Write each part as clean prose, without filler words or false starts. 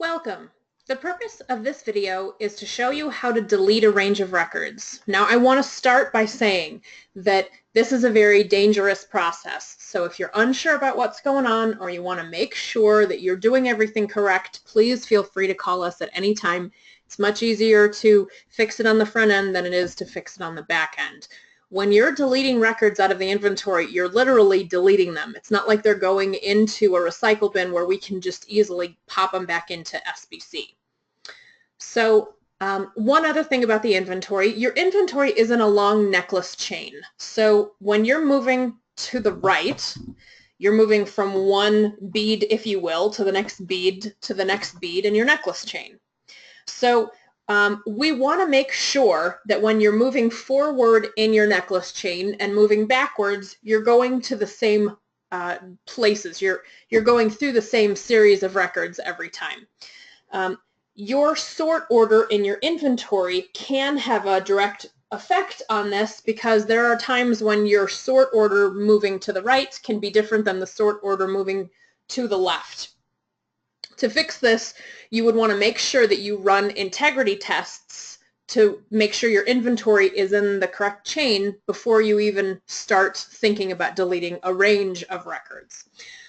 Welcome. The purpose of this video is to show you how to delete a range of records. Now I want to start by saying that this is a very dangerous process. So if you're unsure about what's going on or you want to make sure that you're doing everything correct, please feel free to call us at any time. It's much easier to fix it on the front end than it is to fix it on the back end. When you're deleting records out of the inventory, you're literally deleting them. It's not like they're going into a recycle bin where we can just easily pop them back into SBC. So one other thing about the inventory, your inventory isn't a long necklace chain. So when you're moving to the right, you're moving from one bead, if you will, to the next bead, to the next bead in your necklace chain. So we want to make sure that when you're moving forward in your necklace chain and moving backwards, you're going to the same places. You're going through the same series of records every time. Your sort order in your inventory can have a direct effect on this because there are times when your sort order moving to the right can be different than the sort order moving to the left. To fix this, you would want to make sure that you run integrity tests to make sure your inventory is in the correct chain before you even start thinking about deleting a range of records.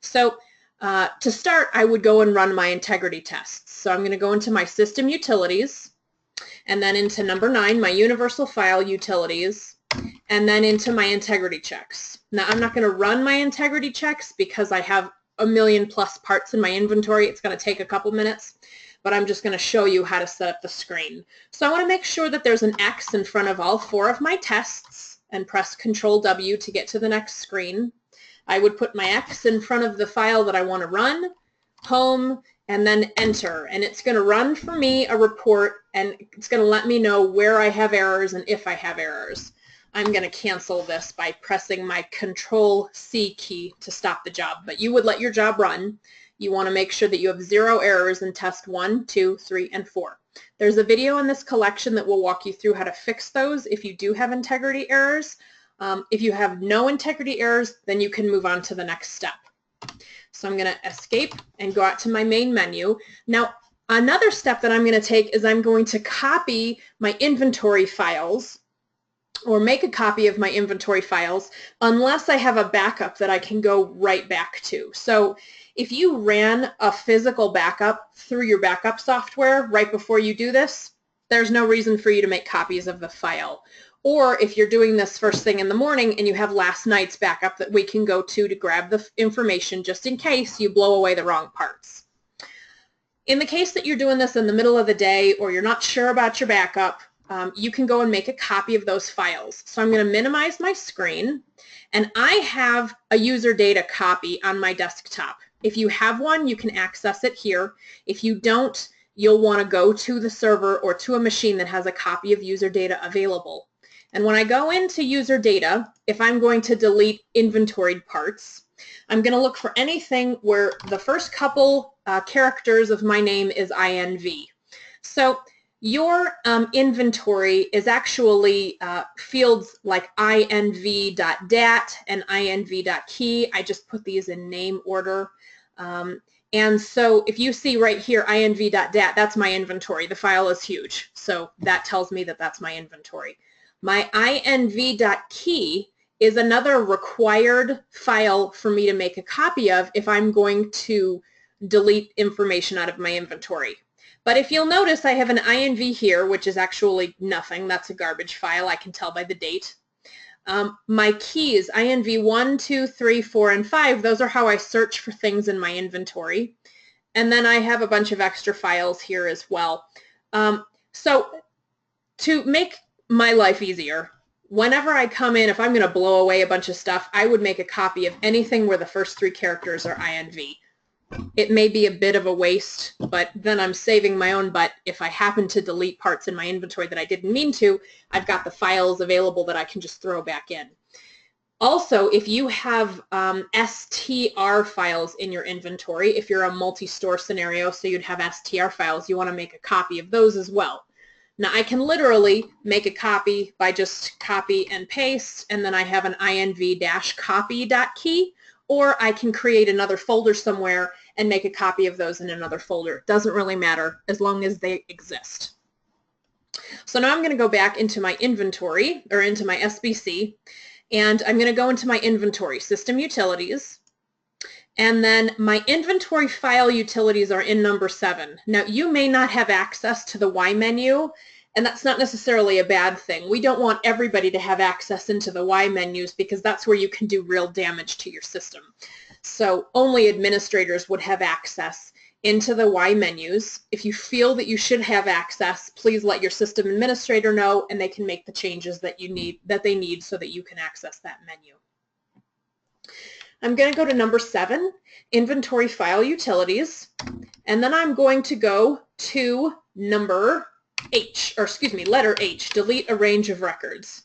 So to start, I would go and run my integrity tests. So I'm going to go into my system utilities, and then into number 9, my universal file utilities, and then into my integrity checks. Now I'm not going to run my integrity checks because I have a million plus parts in my inventory. It's going to take a couple minutes, but I'm just going to show you how to set up the screen. So I want to make sure that there's an X in front of all 4 of my tests and press Control W to get to the next screen. I would put my X in front of the file that I want to run, home, and then enter. And it's going to run for me a report, and it's going to let me know where I have errors and if I have errors. I'm going to cancel this by pressing my Control-C key to stop the job. But you would let your job run. You want to make sure that you have 0 errors in test 1, 2, 3, and 4. There's a video in this collection that will walk you through how to fix those if you do have integrity errors. If you have no integrity errors, then you can move on to the next step. So I'm going to escape and go out to my main menu. Now, another step that I'm going to take is I'm going to copy my inventory files, or make a copy of my inventory files, unless I have a backup that I can go right back to. So if you ran a physical backup through your backup software right before you do this, there's no reason for you to make copies of the file. Or if you're doing this first thing in the morning and you have last night's backup that we can go to grab the information just in case you blow away the wrong parts. In the case that you're doing this in the middle of the day or you're not sure about your backup, you can go and make a copy of those files. So I'm going to minimize my screen, and I have a user data copy on my desktop. If you have one, you can access it here. If you don't, you'll want to go to the server or to a machine that has a copy of user data available. And when I go into user data, if I'm going to delete inventoried parts, I'm going to look for anything where the first couple characters of my name is INV. So your inventory is actually fields like inv.dat and inv.key. I just put these in name order. And so if you see right here inv.dat, that's my inventory. The file is huge, so that tells me that that's my inventory. My inv.key is another required file for me to make a copy of if I'm going to delete information out of my inventory. But if you'll notice, I have an INV here, which is actually nothing. That's a garbage file. I can tell by the date. My keys, INV 1, 2, 3, 4, and 5, those are how I search for things in my inventory. And then I have a bunch of extra files here as well. So to make my life easier, whenever I come in, if I'm going to blow away a bunch of stuff, I would make a copy of anything where the first 3 characters are INV. It may be a bit of a waste, but then I'm saving my own butt. If I happen to delete parts in my inventory that I didn't mean to, I've got the files available that I can just throw back in. Also, if you have STR files in your inventory, if you're a multi-store scenario, so you'd have STR files, you want to make a copy of those as well. Now, I can literally make a copy by just copy and paste, and then I have an inv-copy.key, or I can create another folder somewhere and make a copy of those in another folder. It doesn't really matter as long as they exist. So now I'm going to go back into my inventory, or into my SBC, and I'm going to go into my inventory, System Utilities, and then my inventory file utilities are in number 7. Now you may not have access to the Y menu, and that's not necessarily a bad thing. We don't want everybody to have access into the Y menus because that's where you can do real damage to your system. So only administrators would have access into the Y menus. If you feel that you should have access, please let your system administrator know and they can make the changes that they need so that you can access that menu. I'm going to go to number 7, Inventory File Utilities, and then I'm going to go to number letter H, Delete a Range of Records.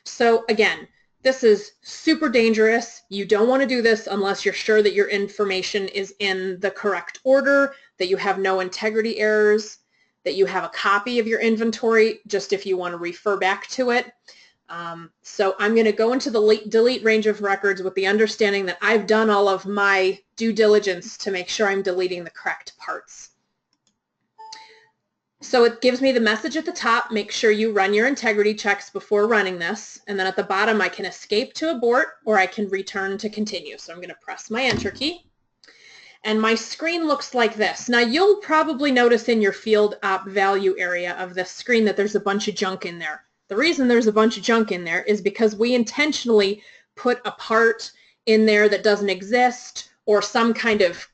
So again, this is super dangerous. You don't want to do this unless you're sure that your information is in the correct order, that you have no integrity errors, that you have a copy of your inventory, just if you want to refer back to it. So I'm going to go into the delete range of records with the understanding that I've done all of my due diligence to make sure I'm deleting the correct parts. So it gives me the message at the top, make sure you run your integrity checks before running this, and then at the bottom I can escape to abort or I can return to continue. So I'm going to press my enter key. And my screen looks like this. Now you'll probably notice in your field op value area of this screen that there's a bunch of junk in there. The reason there's a bunch of junk in there is because we intentionally put a part in there that doesn't exist, or some kind of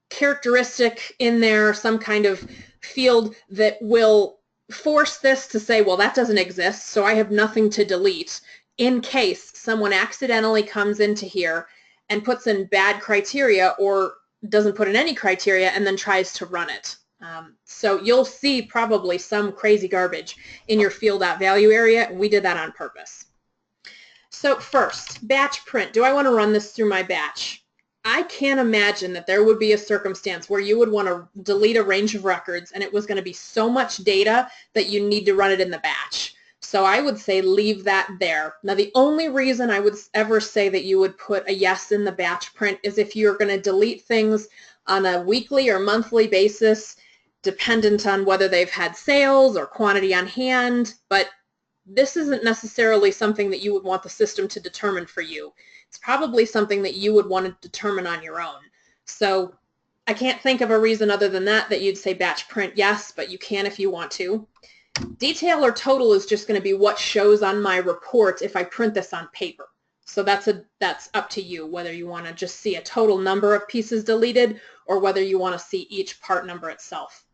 characteristic in there, some kind of field that will force this to say, well, that doesn't exist, so I have nothing to delete, in case someone accidentally comes into here and puts in bad criteria or doesn't put in any criteria and then tries to run it. So you'll see probably some crazy garbage in your field.value area, and we did that on purpose. So first, batch print. Do I want to run this through my batch? I can't imagine that there would be a circumstance where you would want to delete a range of records and it was going to be so much data that you need to run it in the batch. So I would say leave that there. Now the only reason I would ever say that you would put a yes in the batch print is if you're going to delete things on a weekly or monthly basis, dependent on whether they've had sales or quantity on hand, but this isn't necessarily something that you would want the system to determine for you. It's probably something that you would want to determine on your own. So I can't think of a reason other than that you'd say batch print yes, but you can if you want to. Detail or total is just going to be what shows on my report if I print this on paper. So that's up to you, whether you want to just see a total number of pieces deleted or whether you want to see each part number itself.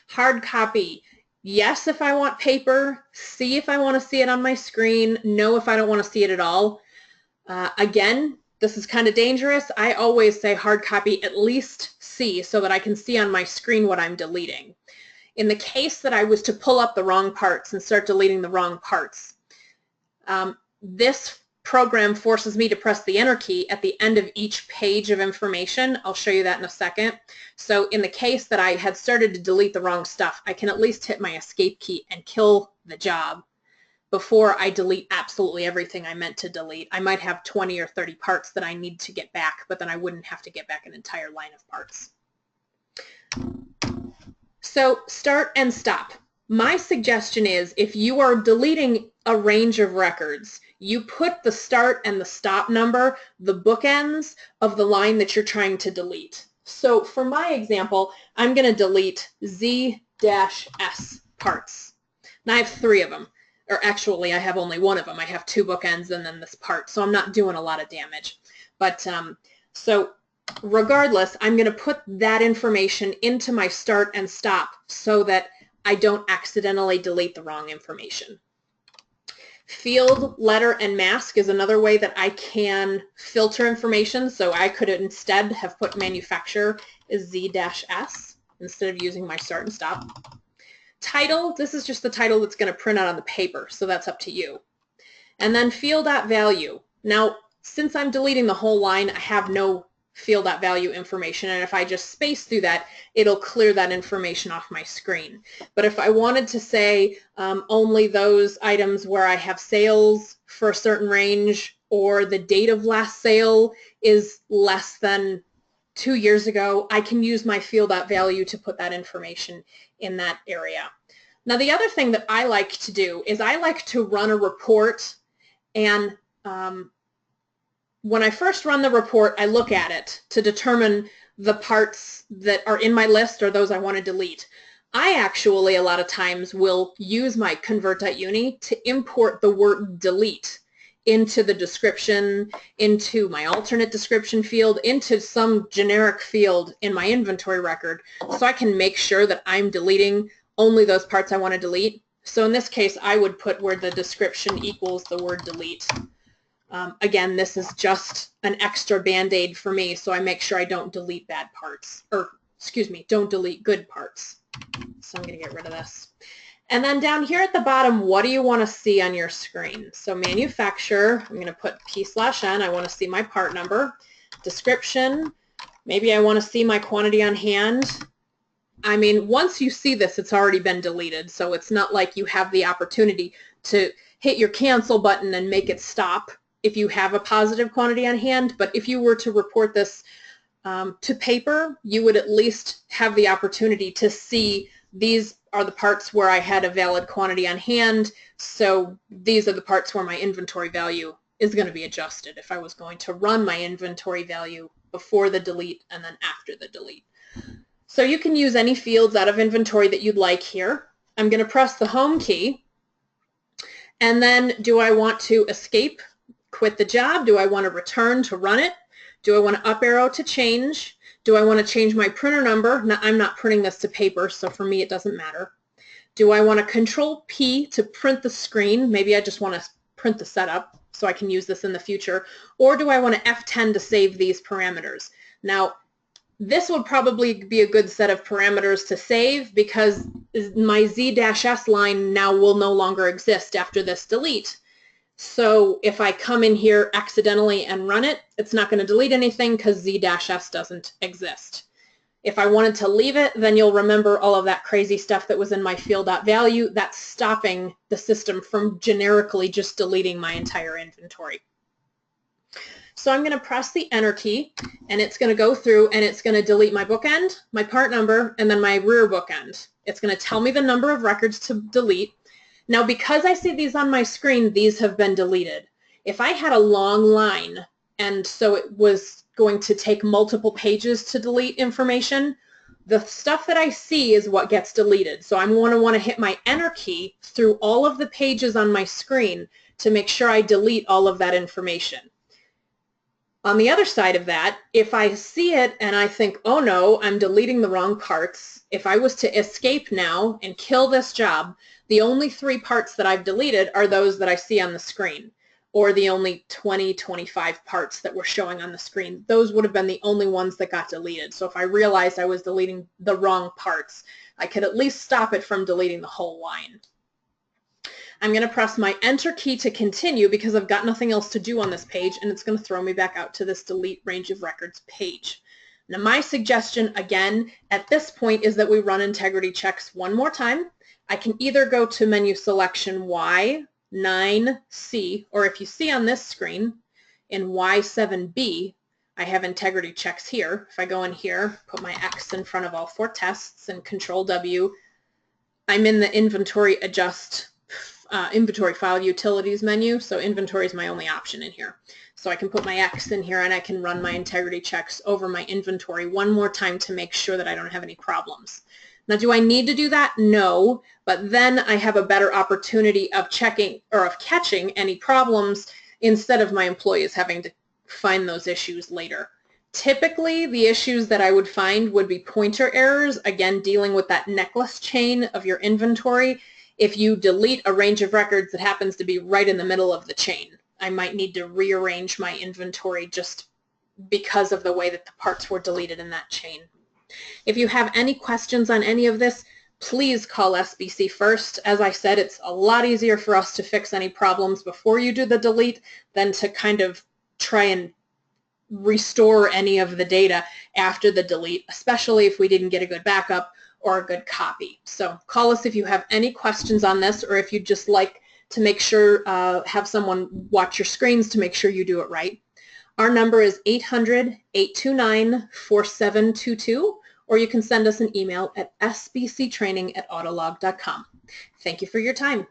Hard copy. Yes, if I want paper. C if I want to see it on my screen. No if I don't want to see it at all. Again, this is kind of dangerous. I always say hard copy at least C so that I can see on my screen what I'm deleting. In the case that I was to pull up the wrong parts and start deleting the wrong parts, this program forces me to press the enter key at the end of each page of information. I'll show you that in a second. So in the case that I had started to delete the wrong stuff, I can at least hit my escape key and kill the job before I delete absolutely everything I meant to delete. I might have 20 or 30 parts that I need to get back, but then I wouldn't have to get back an entire line of parts. So start and stop. My suggestion is if you are deleting a range of records, you put the start and the stop number, the bookends of the line that you're trying to delete. So for my example, I'm going to delete Z-S parts. And I have 3 of them. Or actually, I have only 1 of them. I have 2 bookends and then this part. So I'm not doing a lot of damage. But so regardless, I'm going to put that information into my start and stop so that I don't accidentally delete the wrong information. Field, letter, and mask is another way that I can filter information. So I could instead have put manufacturer as Z-S instead of using my start and stop. Title, this is just the title that's going to print out on the paper, so that's up to you. And then field.value. Now, since I'm deleting the whole line, I have no field.value information, and if I just space through that, it'll clear that information off my screen. But if I wanted to say only those items where I have sales for a certain range or the date of last sale is less than 2 years ago, I can use my field.value to put that information in that area. Now, the other thing that I like to do is I like to run a report, and when I first run the report, I look at it to determine the parts that are in my list or those I want to delete. I actually, a lot of times, will use my convert.uni to import the word delete into the description, into my alternate description field, into some generic field in my inventory record, so I can make sure that I'm deleting only those parts I want to delete. So in this case, I would put where the description equals the word delete. Again, this is just an extra band-aid for me, so I make sure I don't delete bad parts, or excuse me, don't delete good parts. So I'm going to get rid of this. And then down here at the bottom, what do you want to see on your screen? So manufacturer, I'm going to put P/N. I want to see my part number. Description, maybe I want to see my quantity on hand. I mean, once you see this, it's already been deleted, so it's not like you have the opportunity to hit your cancel button and make it stop if you have a positive quantity on hand. But if you were to report this to paper, you would at least have the opportunity to see these are the parts where I had a valid quantity on hand, so these are the parts where my inventory value is going to be adjusted if I was going to run my inventory value before the delete and then after the delete. So you can use any fields out of inventory that you'd like here. I'm going to press the home key, and then do I want to escape, quit the job? Do I want to return to run it? Do I want to up arrow to change? Do I want to change my printer number? Now, I'm not printing this to paper, so for me it doesn't matter. Do I want to Control P to print the screen? Maybe I just want to print the setup so I can use this in the future. Or do I want to F10 to save these parameters? Now, this would probably be a good set of parameters to save because my Z-S line now will no longer exist after this delete. So if I come in here accidentally and run it, it's not going to delete anything because Z-S doesn't exist. If I wanted to leave it, then you'll remember all of that crazy stuff that was in my field.value. That's stopping the system from generically just deleting my entire inventory. So I'm going to press the Enter key, and it's going to go through and it's going to delete my bookend, my part number, and then my rear bookend. It's going to tell me the number of records to delete. Now, because I see these on my screen, these have been deleted. If I had a long line, and so it was going to take multiple pages to delete information, the stuff that I see is what gets deleted. So I'm going to want to hit my Enter key through all of the pages on my screen to make sure I delete all of that information. On the other side of that, if I see it and I think, oh no, I'm deleting the wrong parts, if I was to escape now and kill this job, the only 3 parts that I've deleted are those that I see on the screen, or the only 20, 25 parts that were showing on the screen. Those would have been the only ones that got deleted. So if I realized I was deleting the wrong parts, I could at least stop it from deleting the whole line. I'm going to press my Enter key to continue because I've got nothing else to do on this page, and it's going to throw me back out to this Delete Range of Records page. Now, my suggestion, again, at this point is that we run integrity checks one more time. I can either go to menu selection Y, 9C, or if you see on this screen, in Y7B, I have integrity checks here. If I go in here, put my X in front of all 4 tests and Control W, I'm in the Inventory Adjust Inventory File Utilities menu, so inventory is my only option in here. So I can put my X in here and I can run my integrity checks over my inventory one more time to make sure that I don't have any problems. Now, do I need to do that? No, but then I have a better opportunity of checking or of catching any problems instead of my employees having to find those issues later. Typically, the issues that I would find would be pointer errors, again, dealing with that necklace chain of your inventory. If you delete a range of records that happens to be right in the middle of the chain, I might need to rearrange my inventory just because of the way that the parts were deleted in that chain. If you have any questions on any of this, please call SBC first. As I said, it's a lot easier for us to fix any problems before you do the delete than to kind of try and restore any of the data after the delete, especially if we didn't get a good backup or a good copy. So call us if you have any questions on this, or if you'd just like to make sure, have someone watch your screens to make sure you do it right. Our number is 800-829-4722, or you can send us an email at sbctraining@autolog.com. Thank you for your time.